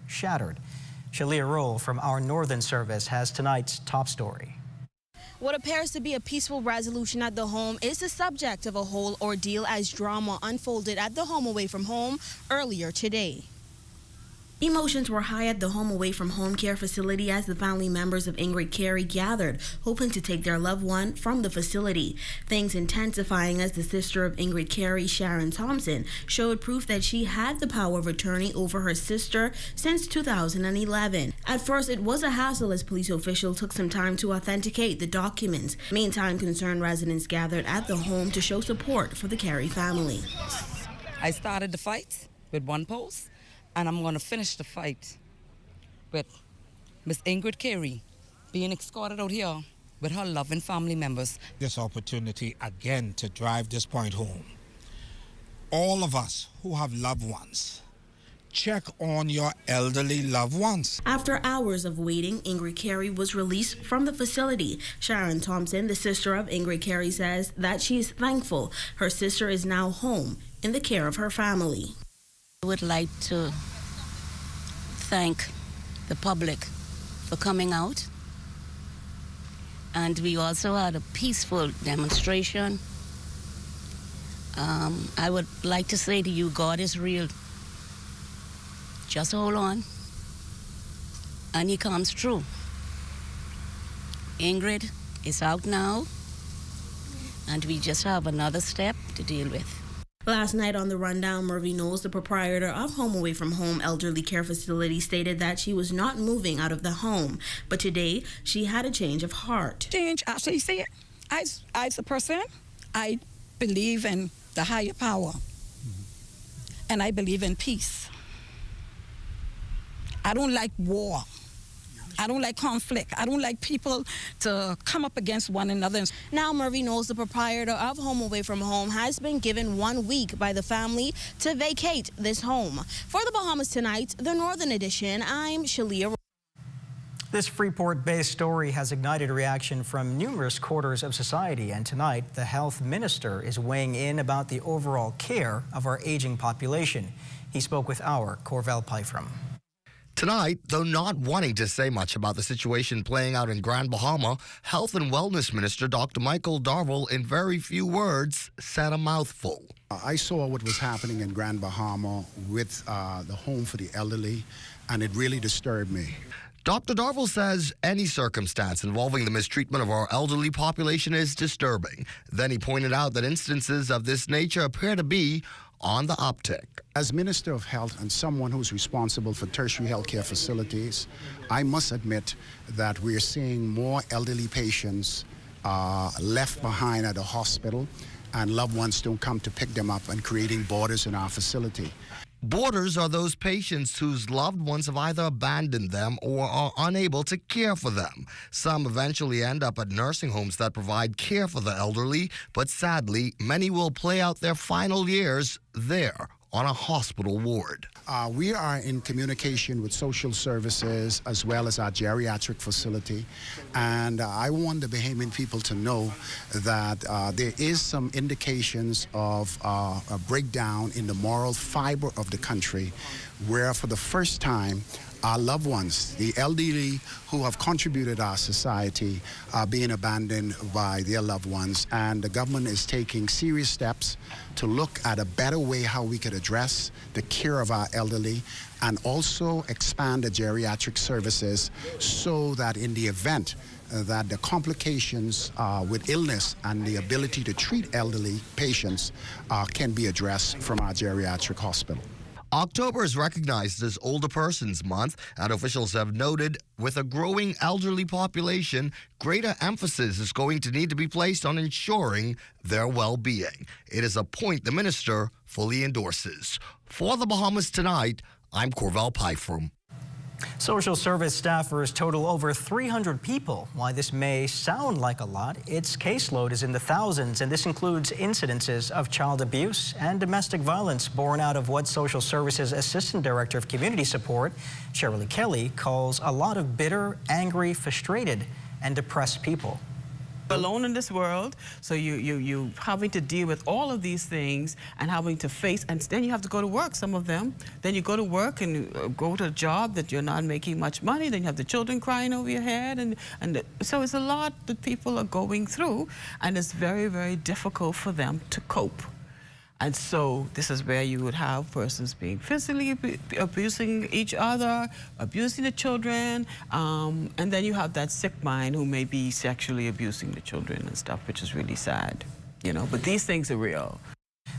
shattered. Shalia Roll from our Northern Service has tonight's top story. What appears to be a peaceful resolution at the home is the subject of a whole ordeal as drama unfolded at the home away from home earlier today. Emotions were high at the home away from home care facility as the family members of Ingrid Carey gathered, hoping to take their loved one from the facility. Things intensifying as the sister of Ingrid Carey, Sharon Thompson, showed proof that she had the power of attorney over her sister since 2011. At first, it was a hassle as police officials took some time to authenticate the documents. Meantime, concerned residents gathered at the home to show support for the Carey family. I started the fight with one post, and I'm going to finish the fight with Miss Ingrid Carey being escorted out here with her loving family members. This opportunity again to drive this point home. All of us who have loved ones, check on your elderly loved ones. After hours of waiting, Ingrid Carey was released from the facility. Sharon Thompson, the sister of Ingrid Carey, says that she is thankful her sister is now home in the care of her family. I would like to thank the public for coming out, and we also had a peaceful demonstration. I would like to say to you, God is real. Just hold on, and He comes through. Ingrid is out now, and we just have another step to deal with. Last night on the rundown, Murphy Knowles, the proprietor of Home Away from Home Elderly Care Facility, stated that she was not moving out of the home. But today, she had a change of heart. Change, actually, see, as a person, I believe in the higher power. And I believe in peace. I don't like war. I don't like conflict. I don't like people to come up against one another. Now, Murphy Knowles, the proprietor of Home Away from Home, has been given 1 week by the family to vacate this home. For the Bahamas Tonight, the Northern Edition, I'm Shalia. This Freeport-based story has ignited a reaction from numerous quarters of society, and tonight the health minister is weighing in about the overall care of our aging population. He spoke with our Corvell Pyfrom. Tonight, though not wanting to say much about the situation playing out in Grand Bahama, Health and Wellness Minister Dr. Michael Darville, in very few words, said a mouthful. I saw what was happening in Grand Bahama with the home for the elderly, and it really disturbed me. Dr. Darville says any circumstance involving the mistreatment of our elderly population is disturbing. Then he pointed out that instances of this nature appear to be on the uptick. As Minister of Health and someone who's responsible for tertiary healthcare facilities, I must admit that we're seeing more elderly patients left behind at the hospital, and loved ones don't come to pick them up, and creating borders in our facility. Boarders are those patients whose loved ones have either abandoned them or are unable to care for them. Some eventually end up at nursing homes that provide care for the elderly, but sadly, many will play out their final years there on a hospital ward. We are in communication with social services as well as our geriatric facility, and I want the Bahamian people to know that there is some indications of a breakdown in the moral fiber of the country, where for the first time our loved ones, the elderly who have contributed our society, are being abandoned by their loved ones, and the government is taking serious steps to look at a better way how we could address the care of our elderly and also expand the geriatric services so that in the event that the complications with illness and the ability to treat elderly patients can be addressed from our geriatric hospital. October is recognized as Older Persons Month, and officials have noted with a growing elderly population, greater emphasis is going to need to be placed on ensuring their well-being. It is a point the minister fully endorses. For the Bahamas Tonight, I'm Corvell Pyfrom. Social service staffers total over 300 people. While this may sound like a lot, its caseload is in the thousands, and this includes incidences of child abuse and domestic violence born out of what Social Services Assistant Director of Community Support, Shirley Kelly, calls a lot of bitter, angry, frustrated, and depressed people. alone in this world, so you having to deal with all of these things and having to face, and then you have to go to work, some of them. Then you go to work and go to a job that you're not making much money, then you have the children crying over your head, and so it's a lot that people are going through, and it's very, very difficult for them to cope. And so this is where you would have persons being physically abusing each other, abusing the children, and then you have that sick mind who may be sexually abusing the children and stuff, which is really sad, you know, but these things are real.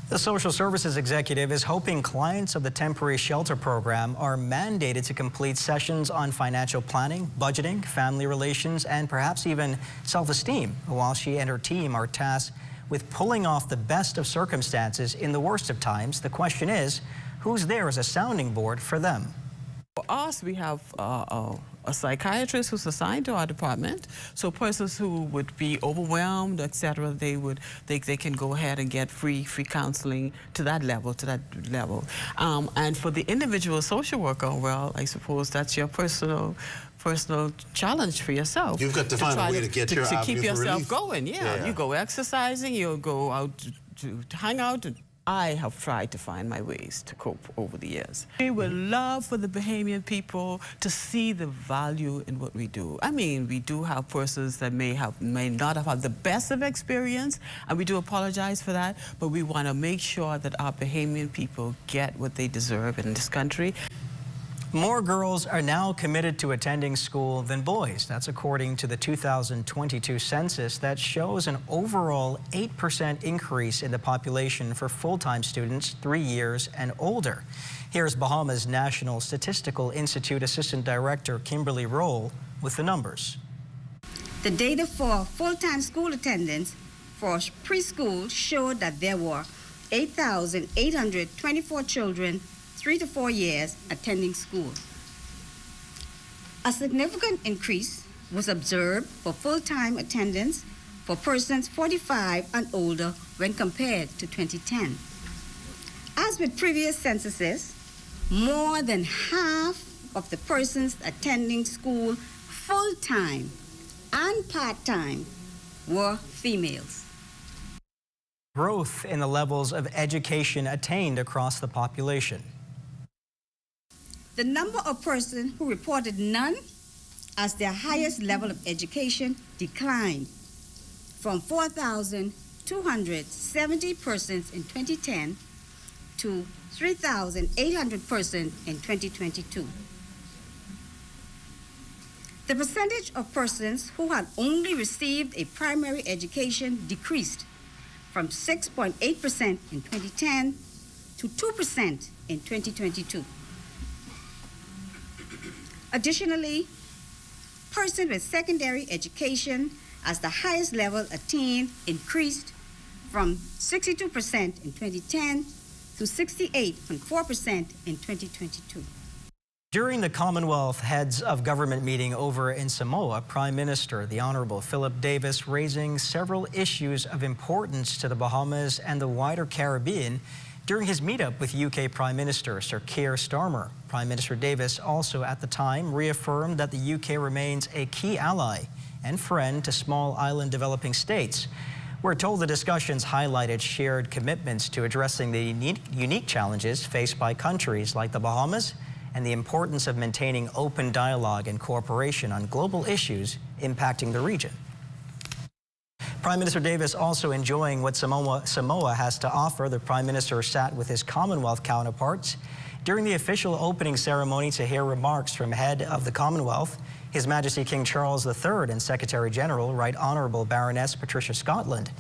The social services executive is hoping clients of the temporary shelter program are mandated to complete sessions on financial planning, budgeting, family relations, and perhaps even self-esteem, while she and her team are tasked with pulling off the best of circumstances in the worst of times. The question is, who's there as a sounding board for them? For us, we have a psychiatrist who's assigned to our department. So persons who would be overwhelmed, etc., they can go ahead and get free counseling to that level. And for the individual social worker, well, I suppose that's your personal challenge for yourself. You've got to find a way to get your to keep yourself relief. going. Yeah, you go exercising, you go out to hang out. I have tried to find my ways to cope over the years. We would love for the Bahamian people to see the value in what we do. I mean, we do have persons that may not have had the best of experience, and we do apologize for that, but we want to make sure that our Bahamian people get what they deserve in this country. More girls are now committed to attending school than boys. That's according to the 2022 census that shows an overall 8% increase in the population for full-time students 3 years and older. Here's Bahamas National Statistical Institute Assistant Director Kimberly Roll with the numbers. The data for full-time school attendance for preschool showed that there were 8,824 children 3 to 4 years attending school. A significant increase was observed for full-time attendance for persons 45 and older when compared to 2010. As with previous censuses, more than half of the persons attending school full-time and part-time were females. Growth in the levels of education attained across the population. The number of persons who reported none as their highest level of education declined from 4,270 persons in 2010 to 3,800 persons in 2022. The percentage of persons who had only received a primary education decreased from 6.8% in 2010 to 2% in 2022. Additionally, persons with secondary education as the highest level attained increased from 62% in 2010 to 68.4% in 2022. During the Commonwealth Heads of Government meeting over in Samoa, Prime Minister the Honorable Philip Davis raising several issues of importance to the Bahamas and the wider Caribbean during his meetup with UK Prime Minister Sir Keir Starmer. Prime Minister Davis also at the time reaffirmed that the UK remains a key ally and friend to small island developing states. We're told the discussions highlighted shared commitments to addressing the unique challenges faced by countries like the Bahamas and the importance of maintaining open dialogue and cooperation on global issues impacting the region. Prime Minister Davis also enjoying what Samoa has to offer. The Prime Minister sat with his Commonwealth counterparts during the official opening ceremony to hear remarks from head of the Commonwealth, His Majesty King Charles III, and Secretary General Right Honourable Baroness Patricia Scotland.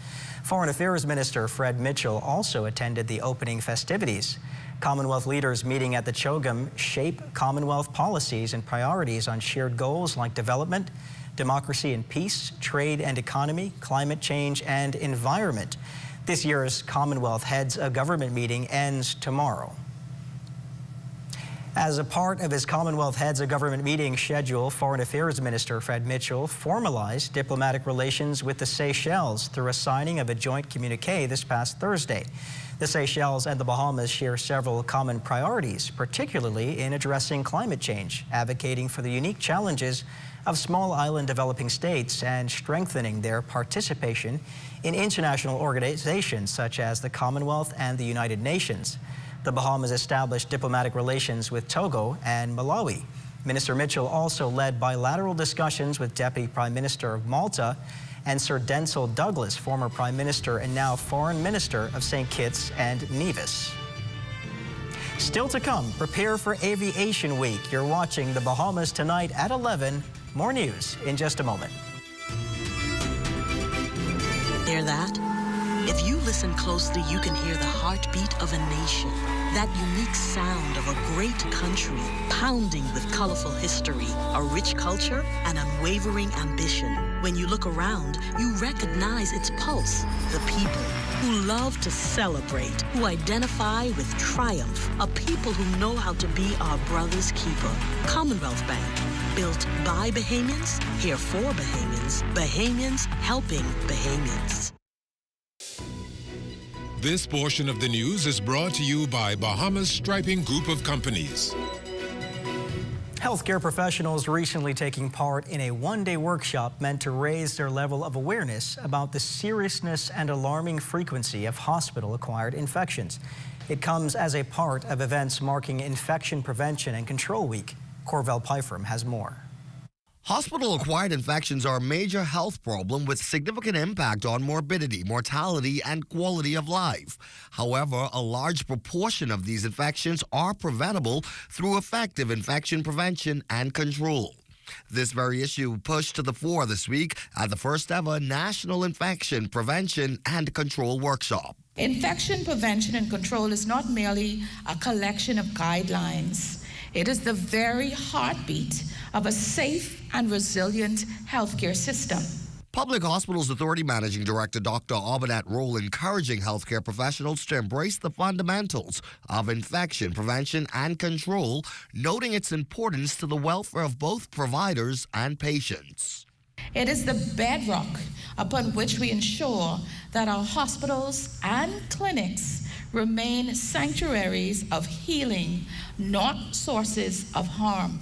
Foreign Affairs Minister Fred Mitchell also attended the opening festivities. Commonwealth leaders meeting at the CHOGM shape Commonwealth policies and priorities on shared goals like development, democracy and peace, trade and economy, climate change and environment. This year's Commonwealth Heads of Government meeting ends tomorrow. As a part of his Commonwealth Heads of Government meeting schedule, Foreign Affairs Minister Fred Mitchell formalized diplomatic relations with the Seychelles through a signing of a joint communique this past Thursday. The Seychelles and the Bahamas share several common priorities, particularly in addressing climate change, advocating for the unique challenges of small island developing states and strengthening their participation in international organizations such as the Commonwealth and the United Nations. The Bahamas established diplomatic relations with Togo and Malawi. Minister Mitchell also led bilateral discussions with Deputy Prime Minister of Malta and Sir Denzil Douglas, former Prime Minister and now Foreign Minister of St. Kitts and Nevis. Still to come, prepare for Aviation Week. You're watching the Bahamas Tonight at 11. More news in just a moment. Hear that? If you listen closely, you can hear the heartbeat of a nation. That unique sound of a great country, pounding with colorful history, a rich culture, and unwavering ambition. When you look around, you recognize its pulse. The people who love to celebrate, who identify with triumph, a people who know how to be our brother's keeper. Commonwealth Bank, built by Bahamians, here for Bahamians, Bahamians helping Bahamians. This portion of the news is brought to you by Bahamas Striping Group of Companies. Healthcare professionals recently taking part in a one-day workshop meant to raise their level of awareness about the seriousness and alarming frequency of hospital-acquired infections. It comes as a part of events marking Infection Prevention and Control Week. Corvell Pyfrom has more. Hospital-acquired infections are a major health problem with significant impact on morbidity, mortality, and quality of life. However, a large proportion of these infections are preventable through effective infection prevention and control. This very issue pushed to the fore this week at the first ever National Infection Prevention and Control Workshop. Infection prevention and control is not merely a collection of guidelines. It is the very heartbeat of a safe and resilient healthcare system. Public Hospitals Authority Managing Director Dr. Abinat Roll encouraging healthcare professionals to embrace the fundamentals of infection prevention and control, noting its importance to the welfare of both providers and patients. It is the bedrock upon which we ensure that our hospitals and clinics remain sanctuaries of healing, not sources of harm.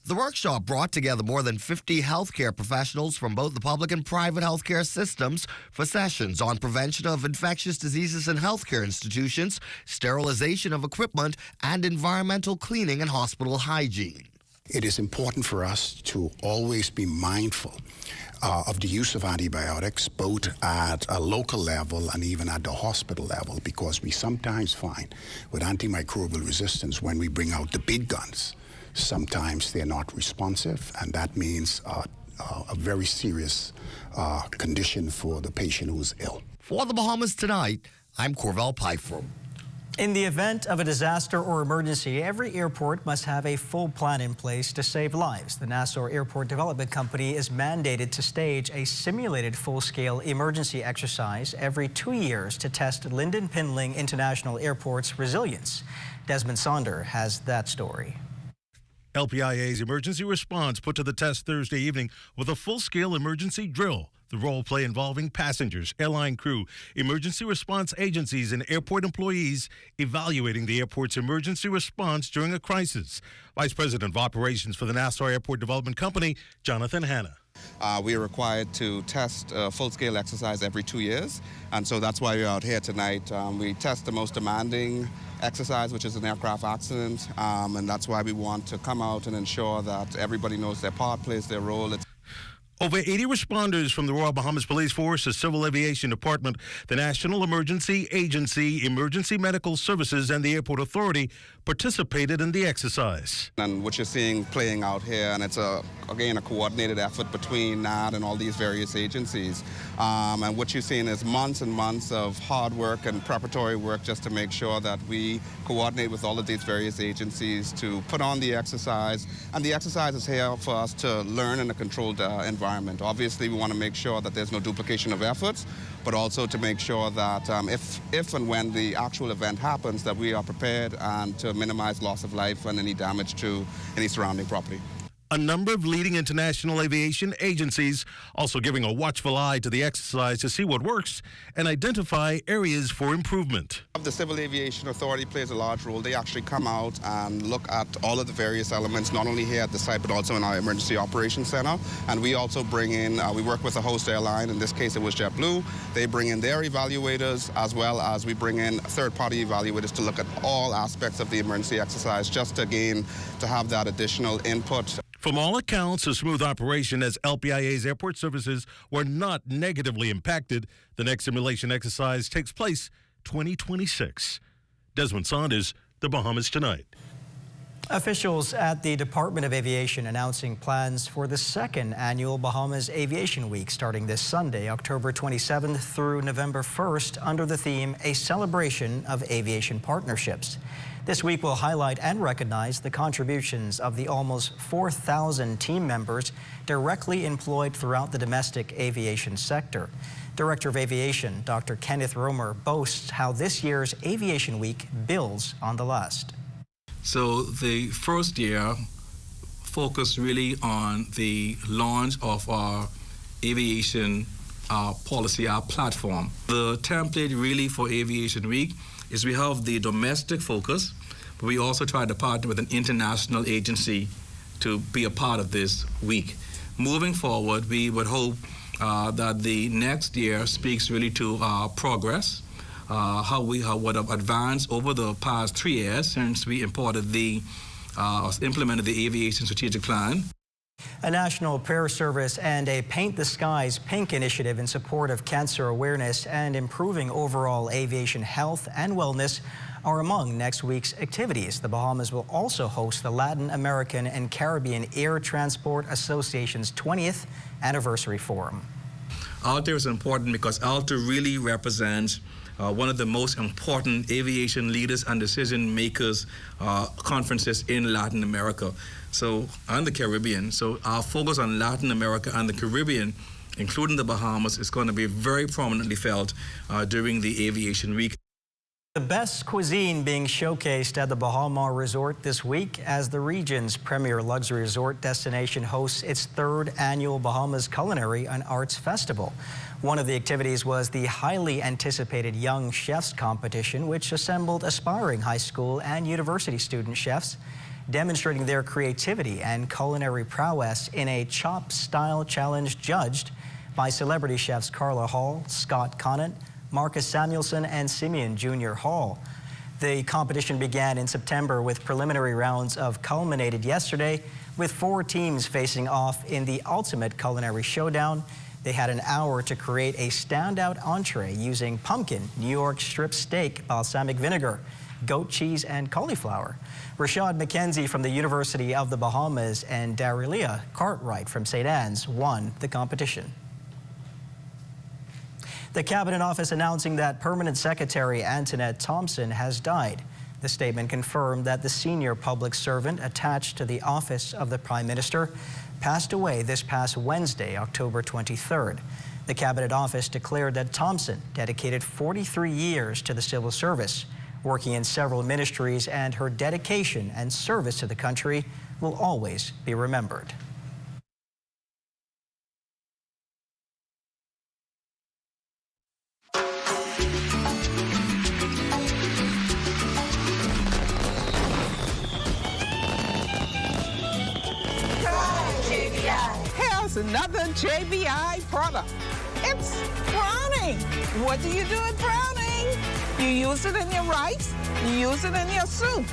The workshop brought together more than 50 healthcare professionals from both the public and private healthcare systems for sessions on prevention of infectious diseases in healthcare institutions, sterilization of equipment, and environmental cleaning and hospital hygiene. It is important for us to always be mindful of the use of antibiotics, both at a local level and even at the hospital level, because we sometimes find with antimicrobial resistance, when we bring out the big guns, sometimes they're not responsive, and that means a very serious condition for the patient who's ill. For the Bahamas Tonight, I'm Corvell Pyfrom. In the event of a disaster or emergency, every airport must have a full plan in place to save lives. The Nassau Airport Development Company is mandated to stage a simulated full-scale emergency exercise every 2 years to test Lynden Pinling International Airport's resilience. Desmond Sonder has that story. LPIA's emergency response put to the test Thursday evening with a full-scale emergency drill. The role play involving passengers, airline crew, emergency response agencies, and airport employees evaluating the airport's emergency response during a crisis. Vice President of Operations for the Nassau Airport Development Company, Jonathan Hanna. We are required to test a full-scale exercise every 2 years, and so that's why we're out here tonight. We test the most demanding exercise, which is an aircraft accident, and that's why we want to come out and ensure that everybody knows their part, plays their role. Over 80 responders from the Royal Bahamas Police Force, the Civil Aviation Department, the National Emergency Agency, Emergency Medical Services, and the Airport Authority participated in the exercise. And what you're seeing playing out here, and it's a again, a coordinated effort between NAD and all these various agencies. And what you're seeing is months and months of hard work and preparatory work just to make sure that we coordinate with all of these various agencies to put on the exercise. And the exercise is here for us to learn in a controlled environment. Obviously, we want to make sure that there's no duplication of efforts, but also to make sure that if and when the actual event happens, that we are prepared and to minimize loss of life and any damage to any surrounding property. A number of leading international aviation agencies also giving a watchful eye to the exercise to see what works and identify areas for improvement. The Civil Aviation Authority plays a large role. They actually come out and look at all of the various elements, not only here at the site, but also in our Emergency Operations Center. And we also bring in, we work with a host airline. In this case, it was JetBlue. They bring in their evaluators, as well as we bring in third-party evaluators to look at all aspects of the emergency exercise, just again, to have that additional input. From all accounts, a smooth operation as LPIA's airport services were not negatively impacted. The next simulation exercise takes place 2026. Desmond Saunders, The Bahamas Tonight. Officials at the Department of Aviation announcing plans for the second annual Bahamas Aviation Week starting this Sunday, October 27th through November 1st, under the theme A Celebration of Aviation Partnerships. This week will highlight and recognize the contributions of the almost 4,000 team members directly employed throughout the domestic aviation sector. Director of Aviation, Dr. Kenneth Romer, boasts how this year's Aviation Week builds on the last. So the first year focused really on the launch of our aviation policy, our platform. The template really for Aviation Week is we have the domestic focus, but we also try to partner with an international agency to be a part of this week. Moving forward, we would hope that the next year speaks really to our progress, how we would have advanced over the past 3 years since we implemented the Aviation Strategic Plan. A national prayer service and a Paint the Skies Pink initiative in support of cancer awareness and improving overall aviation health and wellness are among next week's activities. The Bahamas will also host the Latin American and Caribbean Air Transport Association's 20th Anniversary Forum. ALTA is important because ALTA really represents one of the most important aviation leaders and decision makers conferences in Latin America, and the Caribbean. So our focus on Latin America and the Caribbean, including the Bahamas, is going to be very prominently felt during the Aviation Week. The best cuisine being showcased at the Bahamas Resort this week as the region's premier luxury resort destination hosts its 3rd annual Bahamas Culinary and Arts Festival. One of the activities was the highly anticipated Young Chefs Competition, which assembled aspiring high school and university student chefs, demonstrating their creativity and culinary prowess in a chop style challenge judged by celebrity chefs Carla Hall, Scott Conant, Marcus Samuelson, and Simeon Jr. Hall. The competition began in September with preliminary rounds culminated yesterday with 4 teams facing off in the ultimate culinary showdown. They had an hour to create a standout entree using pumpkin, New York strip steak, balsamic vinegar, goat cheese, and cauliflower. Rashad McKenzie from the University of the Bahamas and Darilia Cartwright from St. Anne's won the competition. The Cabinet Office announcing that Permanent Secretary Antoinette Thompson has died. The statement confirmed that the senior public servant attached to the office of the Prime Minister passed away this past Wednesday, October 23rd. The Cabinet Office declared that Thompson dedicated 43 years to the civil service, working in several ministries, and her dedication and service to the country will always be remembered. Here's another JBI product. It's browning. What do you do with browning? You use it in your rice, you use it in your soup,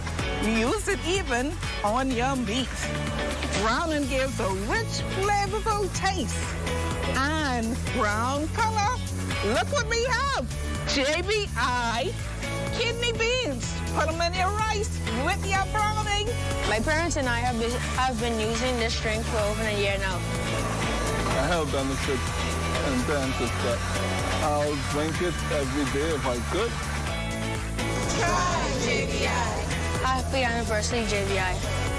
you use it even on your meat. Browning gives a rich, flavorful taste and brown color. Look what we have. JBI kidney beans. Put them in your rice with your browning. My parents and I have been using this drink for over a year now. I have benefits and benefits that I'll drink it every day if I could. Try JBI. Happy anniversary, JBI.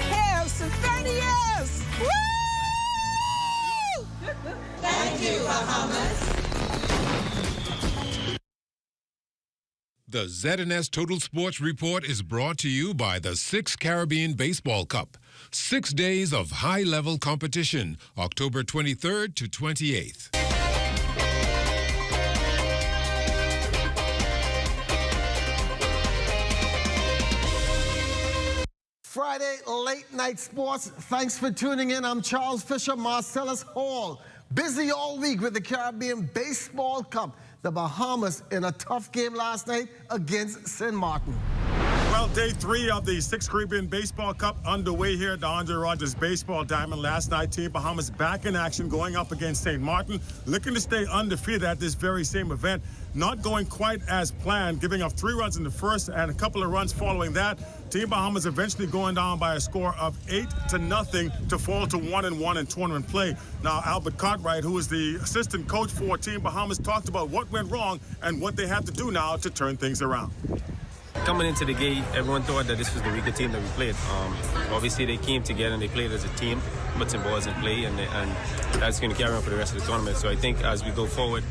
Here's to 30 years. Woo! Thank you, Bahamas. The ZNS Total Sports Report is brought to you by the 6th Caribbean Baseball Cup. 6 days of high-level competition, October 23rd to 28th. Friday Late Night Sports. Thanks for tuning in. I'm Charles Fisher, Marcellus Hall. Busy all week with the Caribbean Baseball Cup. The Bahamas in a tough game last night against St. Martin. Well, day 3 of the 6th Caribbean Baseball Cup underway here at the Andre Rogers Baseball Diamond. Last night, Team Bahamas back in action going up against St. Martin, looking to stay undefeated at this very same event. Not going quite as planned, giving up 3 runs in the first and a couple of runs following that. Team Bahamas eventually going down by a score of 8-0 to fall to 1-1 in tournament play. Now, Albert Cartwright, who is the assistant coach for Team Bahamas, talked about what went wrong and what they have to do now to turn things around. Coming into the gate, everyone thought that this was the weaker team that we played. Obviously, they came together and they played as a team, put some balls in play, and that's going to carry on for the rest of the tournament. So I think as we go forward,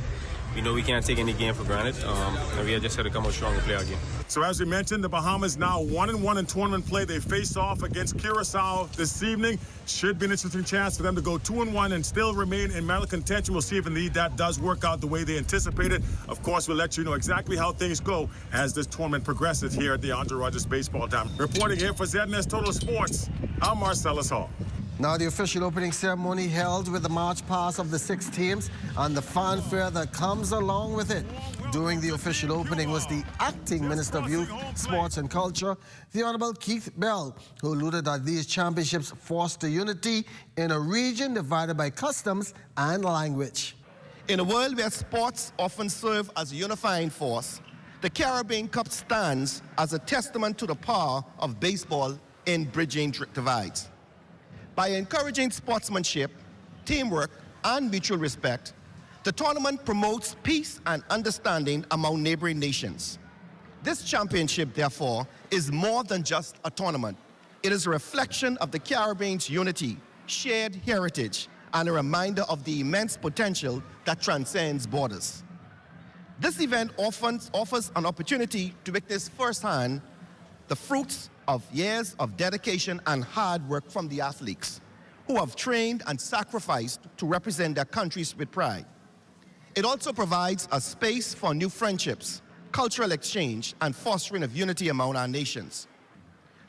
we know we can't take any game for granted, and we just got to come out strong and play our game. So as we mentioned, the Bahamas now 1-1 in tournament play. They face off against Curacao this evening. Should be an interesting chance for them to go 2-1 and still remain in medal contention. We'll see if indeed that does work out the way they anticipated. Of course, we'll let you know exactly how things go as this tournament progresses here at the Andre Rogers Baseball Diamond. Reporting here for ZNS Total Sports, I'm Marcellus Hall. Now the official opening ceremony held with the march past of the 6 teams and the fanfare that comes along with it. During the official opening was the acting Minister of Youth, Sports and Culture, the Honorable Keith Bell, who alluded that these championships foster unity in a region divided by customs and language. In a world where sports often serve as a unifying force, the Caribbean Cup stands as a testament to the power of baseball in bridging divides. By encouraging sportsmanship, teamwork, and mutual respect, the tournament promotes peace and understanding among neighboring nations. This championship, therefore, is more than just a tournament. It is a reflection of the Caribbean's unity, shared heritage, and a reminder of the immense potential that transcends borders. This event offers an opportunity to witness firsthand the fruits of years of dedication and hard work from the athletes who have trained and sacrificed to represent their countries with pride. It also provides a space for new friendships, cultural exchange, and fostering of unity among our nations.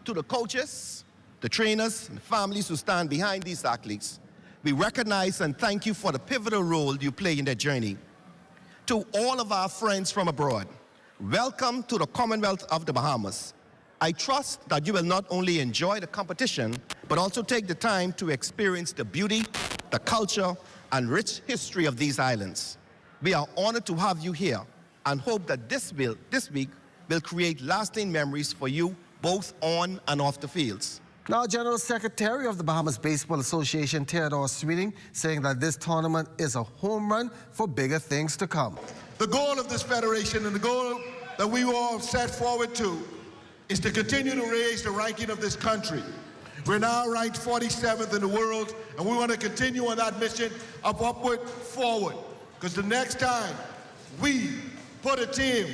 To the coaches, the trainers, and families who stand behind these athletes, we recognize and thank you for the pivotal role you play in their journey. To all of our friends from abroad, welcome to the Commonwealth of the Bahamas. I trust that you will not only enjoy the competition, but also take the time to experience the beauty, the culture, and rich history of these islands. We are honored to have you here and hope that this week will create lasting memories for you both on and off the fields. Now, General Secretary of the Bahamas Baseball Association, Theodore Sweeting, saying that this tournament is a home run for bigger things to come. The goal of this federation and the goal that we all set forward to is to continue to raise the ranking of this country. We're now ranked 47th in the world, and we want to continue on that mission of upward, forward. Because the next time we put a team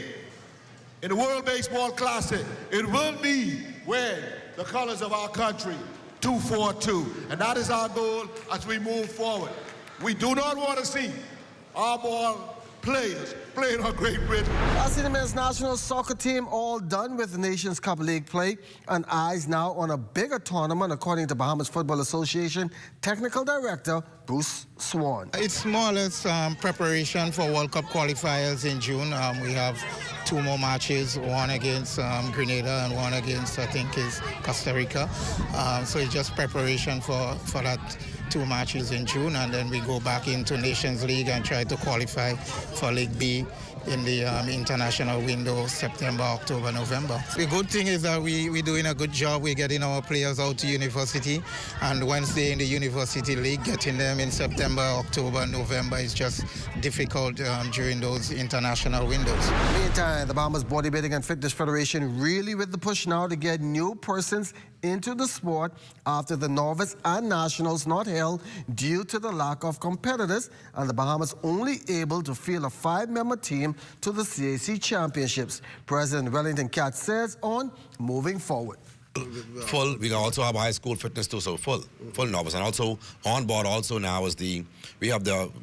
in the World Baseball Classic, it will be wearing the colors of our country, 242. And that is our goal as we move forward. We do not want to see our ball players playing on Great Britain. I see the men's national soccer team all done with the Nations Cup League play and eyes now on a bigger tournament, according to Bahamas Football Association Technical Director Bruce Swan. It's more or less preparation for World Cup qualifiers in June. We have 2 more matches, one against Grenada and one against, I think, is Costa Rica. So it's just preparation for that 2 matches in June, and then we go back into Nations League and try to qualify for League B in the international window, September, October, November. The good thing is that we're doing a good job. We're getting our players out to university, and once they're in the university league, getting them in September, October, November is just difficult during those international windows. Meantime, the Bahamas Bodybuilding and Fitness Federation really with the push now to get new persons into the sport after the novice and nationals not held due to the lack of competitors, and the Bahamas only able to field a 5-member team to the CAC Championships. President Wellington Katz says on moving forward. Full. We also have high school fitness too, so full novice. And also on board also now is we're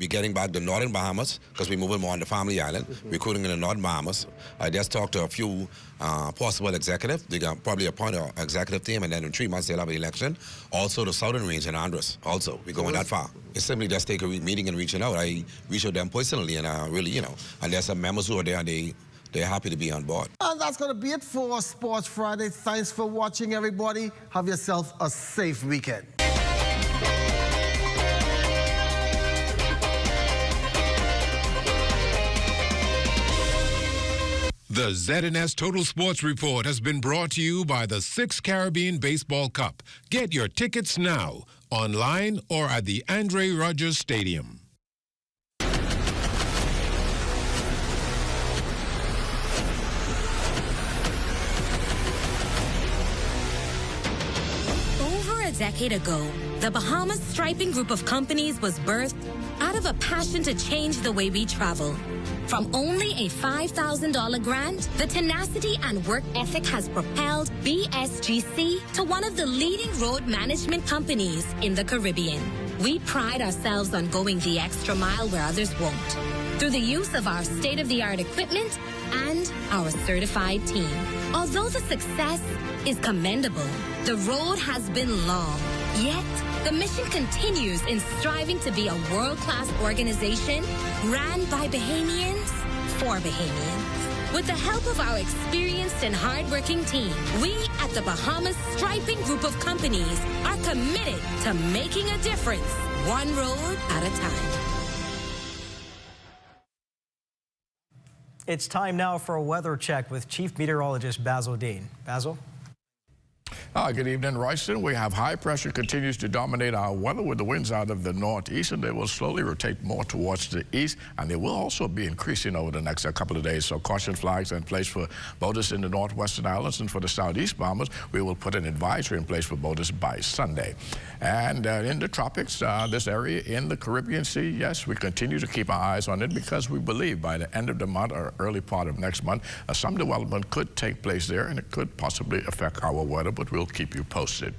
getting back the Northern Bahamas because we're moving more on the Family Island, recruiting in the Northern Bahamas. I just talked to a few possible executives. They got probably appoint an executive team, and then in 3 months they'll have an election. Also the Southern Range in Andros. Also, we're going that far. It's simply just take a meeting and reaching out. I reach out them personally, and really, and there's some members who are there, and they're happy to be on board. And that's going to be it for Sports Friday. Thanks for watching, everybody. Have yourself a safe weekend. The ZNS Total Sports Report has been brought to you by the 6th Caribbean Baseball Cup. Get your tickets now, online or at the Andre Rogers Stadium. A decade ago, the Bahamas Striping Group of companies was birthed out of a passion to change the way we travel. From only a $5,000 grant, the tenacity and work ethic has propelled BSGC to one of the leading road management companies in the Caribbean. We pride ourselves on going the extra mile where others won't, through the use of our state-of-the-art equipment and our certified team. Although the success is commendable, the road has been long. Yet, the mission continues in striving to be a world-class organization ran by Bahamians for Bahamians. With the help of our experienced and hardworking team, we at the Bahamas Striping Group of Companies are committed to making a difference, one road at a time. It's time now for a weather check with Chief Meteorologist Basil Dean. Basil? Good evening, Royston. We have high pressure continues to dominate our weather with the winds out of the northeast, and they will slowly rotate more towards the east, and they will also be increasing over the next couple of days. So caution flags are in place for boaters in the northwestern islands, and for the southeast Bahamas, we will put an advisory in place for boaters by Sunday. And in the tropics, this area in the Caribbean Sea, yes, we continue to keep our eyes on it because we believe by the end of the month or early part of next month, some development could take place there, and it could possibly affect our weather, but we'll keep you posted.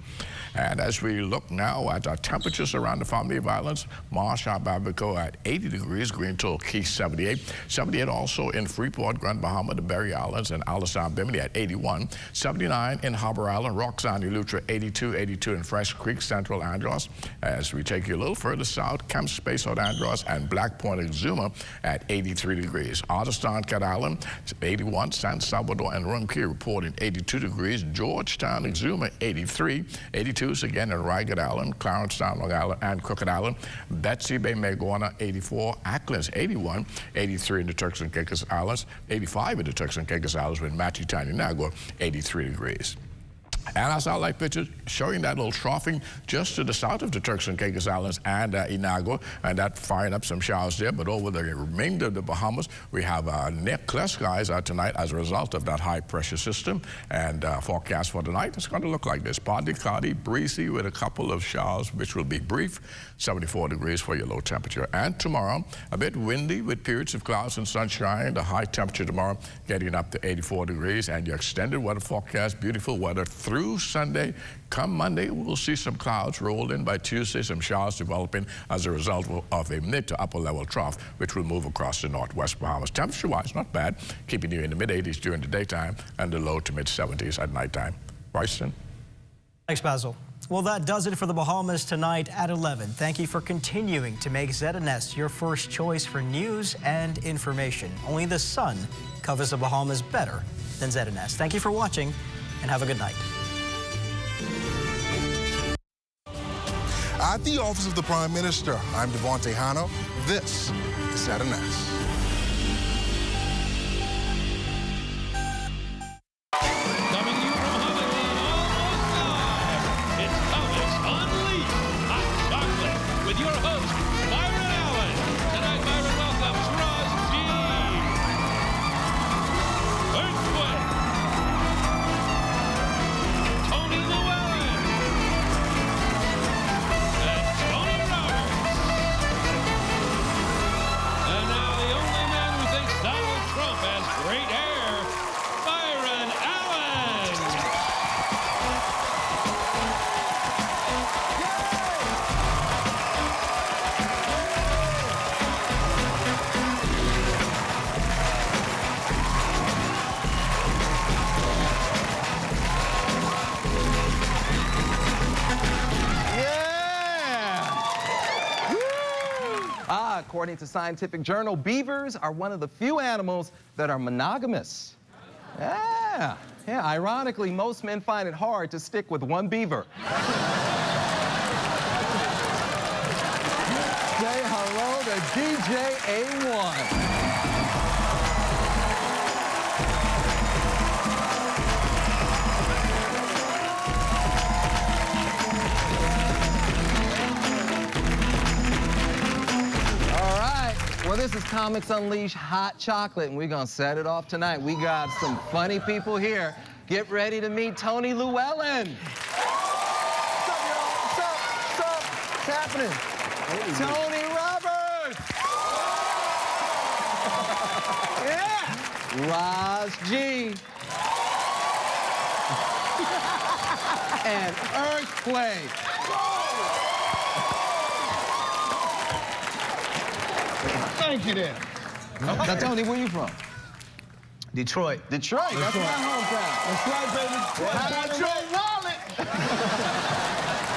And as we look now at our temperatures around the family of islands, Marsh, Abaco at 80 degrees, Green Toll Key 78. 78 also in Freeport, Grand Bahama, the Berry Islands, and Alisal, Bimini at 81. 79 in Harbor Island, Roxanne, Eleuthera 82, 82 in Fresh Creek, Central Andros. As we take you a little further south, Camp Space, South Andros, and Black Point, Exuma at 83 degrees. Artistan, Cat Island, 81. San Salvador and Runquay reporting 82 degrees. Georgetown, Exuma 83. 82 again in Ragged Island, Clarence Town, Long Island, and Crooked Island. Betsy Bay, Magona 84. Acklands 81. 83 in the Turks and Caicos Islands. 85 in the Turks and Caicos Islands with Matitani, Nagua 83 degrees. And our satellite pictures showing that little troughing just to the south of the Turks and Caicos Islands and Inagua, and that firing up some showers there. But over the remainder of the Bahamas, we have near clear skies tonight as a result of that high pressure system. And forecast for tonight, it's going to look like this. Partly cloudy, breezy with a couple of showers, which will be brief. 74 degrees for your low temperature. And tomorrow, a bit windy with periods of clouds and sunshine. The high temperature tomorrow getting up to 84 degrees. And your extended weather forecast, beautiful weather through Sunday. Come Monday, we'll see some clouds roll in. By Tuesday, some showers developing as a result of a mid to upper level trough, which will move across the northwest Bahamas. Temperature-wise, not bad, keeping you in the mid-80s during the daytime and the low to mid-70s at nighttime. Royston. Thanks, Basil. Well, that does it for the Bahamas tonight at 11. Thank you for continuing to make ZNS your first choice for news and information. Only the sun covers the Bahamas better than ZNS. Thank you for watching, and have a good night. At the Office of the Prime Minister, I'm Devontae Hanna. This is ZNS. According to Scientific Journal, beavers are one of the few animals that are monogamous. Yeah, ironically, most men find it hard to stick with one beaver. Say hello to DJ A1. Well, this is Comics Unleashed Hot Chocolate, and we're going to set it off tonight. We got some funny people here. Get ready to meet Tony Llewellyn. What's up, y'all? What's up? What's up? What's happening? Tony Roberts. Yeah. Roz G. And Earthquake. Thank you, then. Now, Tony, where you from? Detroit. Detroit. That's my hometown. That's right, baby. How about your wallet?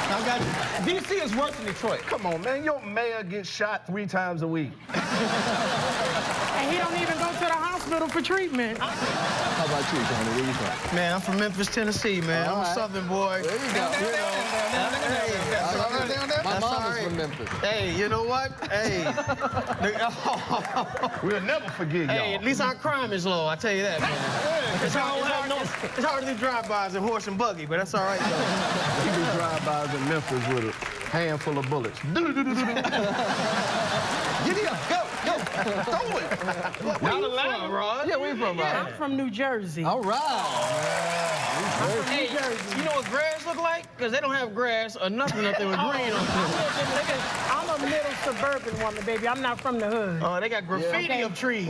I got you. DC is worse than Detroit. Come on, man. Your mayor gets shot 3 times a week. And he don't even go to the hospital for treatment. How about you, Tony? Where you from? Man, I'm from Memphis, Tennessee, man. I'm a Southern boy. There you go. My mom is from Memphis. Hey, you know what? Hey. We'll never forget y'all. Hey, at least our crime is low, I tell you that, man. It's hard to do drive-bys in horse and buggy, but that's all right, though. You do drive-bys in Memphis with a handful of bullets. Giddy up, go. Throw it. Where you from, Rod? Yeah, where you from, Rod? I'm from New Jersey. All right. Hey, you know what grass look like? Because they don't have grass or nothing up there with green on it. I'm a middle suburban woman, baby. I'm not from the hood. Oh, they got graffiti of trees.